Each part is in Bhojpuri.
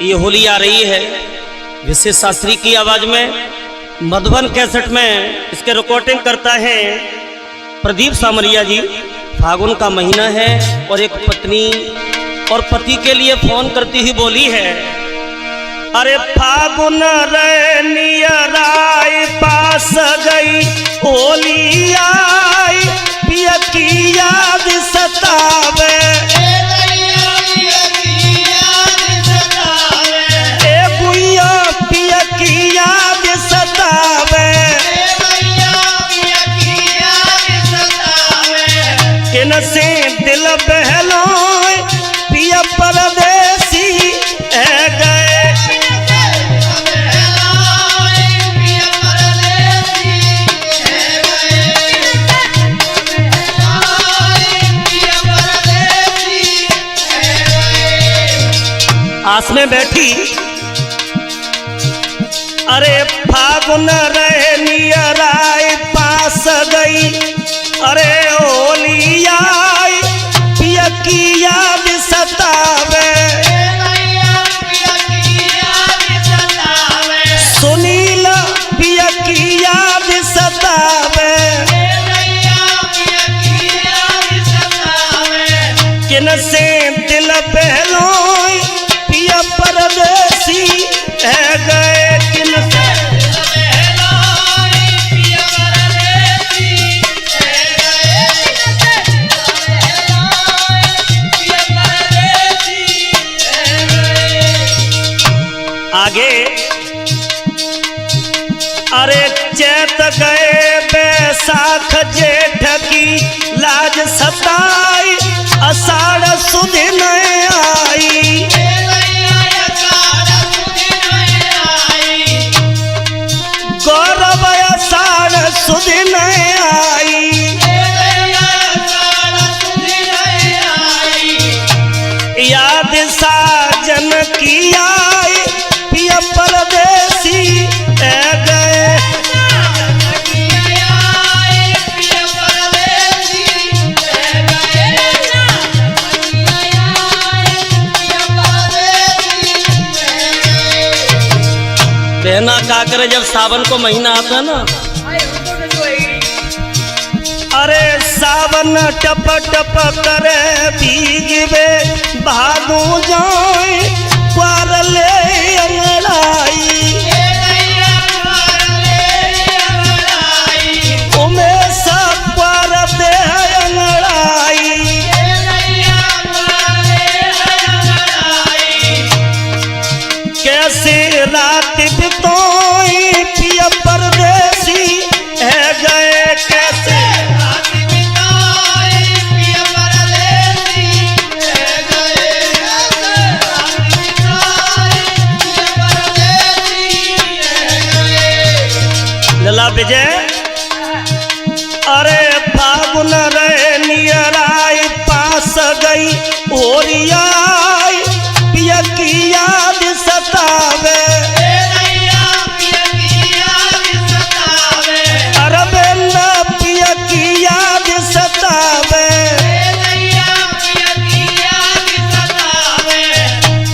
ये होली आ रही है विशेष शास्त्री की आवाज में, मधुबन कैसेट में इसके रिकॉर्डिंग करता है प्रदीप सामरिया जी। फागुन का महीना है और एक पत्नी और पति के लिए फोन करती ही बोली है, अरे फागुन राय पास गई होली आई, पिया की याद सतावे, पिया की याद सतावे, किन से दिल बहलोए पिया परदेसी है गए। आस में बैठी अरे फागुन राय पास गई, अरे होली आई पिया की याद सतावे, सुनील पिया की याद सतावे, किन से दिल बहलोई पिया परदेसी है गए, किन से आगे अरे चैत गए बैसाख जेठ की लाज सताई, अषाढ़ सुध न आई, गौरव अषाढ़ सुध न आई, याद साजन की आई पिया परदेसी है गए। बहना का करे जब सावन को महीना आता ना, अरे सावन टप टप करे भीगवे भागू जाए पार ले अंगड़ाई, उमेश पार दे अंगड़ाई, कैसे रात बितोई पिया परदेसी है गए, कैसे लला विजय अरे फागुन राय पास गई होली आई पिया की याद सतावे, अरविंद पिया की याद सतावे,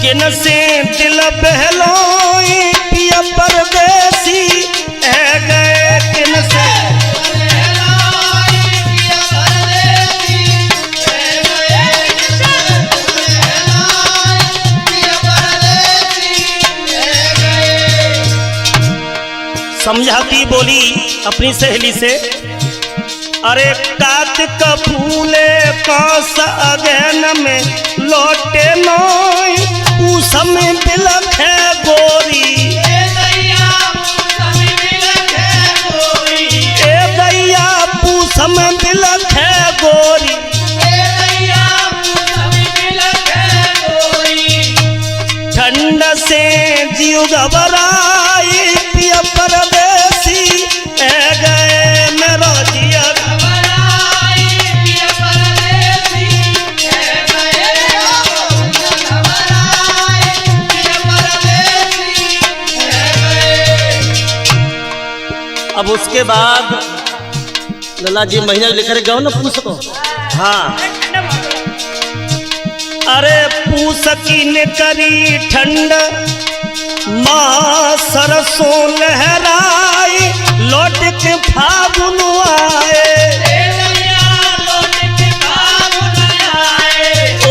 किन से दिल बहलोई पिया परदेसी है गए, किन से समझाती बोली अपनी सहेली से, अरे कार्तिक फूले कौस अगहन में लौटे नोई, उस में बिलख है गोरी, ए दैया पूस में बिलख है गोरी, ठंड से जीव घबराई पिया परदेसी है गए, मेरा जिया घबराई पिया परदेसी है गए, पिया परदेसी है गए। अब उसके बाद लला जी महीना लिख रहे गो ना पूछ को, हाँ अरे पूस की ने करी ठंड माँ सरसों लहराई लौट के फागुन आए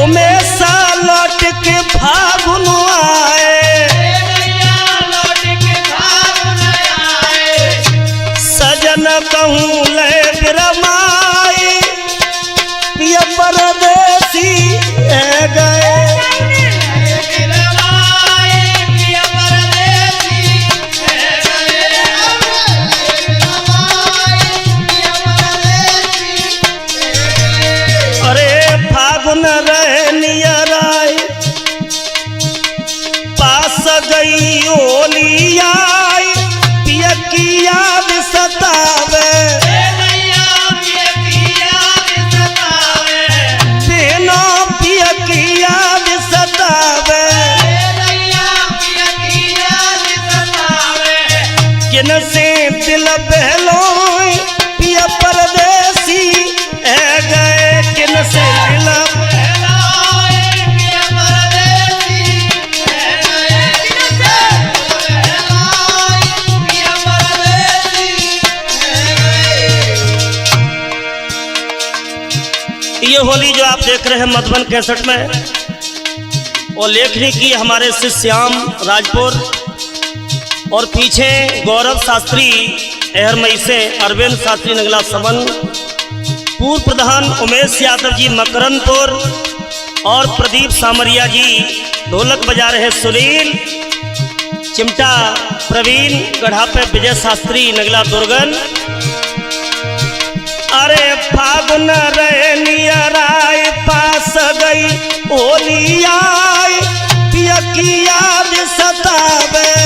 उमेशा लौट के फागुन आए सजन कहूँ ले बिरमाई पिया परदेसी गए फागुन रहे नियराय पास गई ओली आई पिया की याद सतावे बहनों पिया की याद सतावे किन से दिल बहलोई पिया परदेसी है गए किन से दिल ये होली जो आप देख रहे हैं मधुबन कैसेट में और लेखनी की हमारे शिष्य श्याम राजपुर और पीछे गौरव शास्त्री एहरमई से अरविंद शास्त्री नगला सबन पूर्व प्रधान उमेश यादव जी मकरनपुर और प्रदीप सामरिया जी ढोलक बजा रहे सुनील चिमटा प्रवीण गढ़ा पे विजय शास्त्री नगला दुर्गन। अरे फागुन रे नियराय पास गई ओली आई पिया की याद सतावे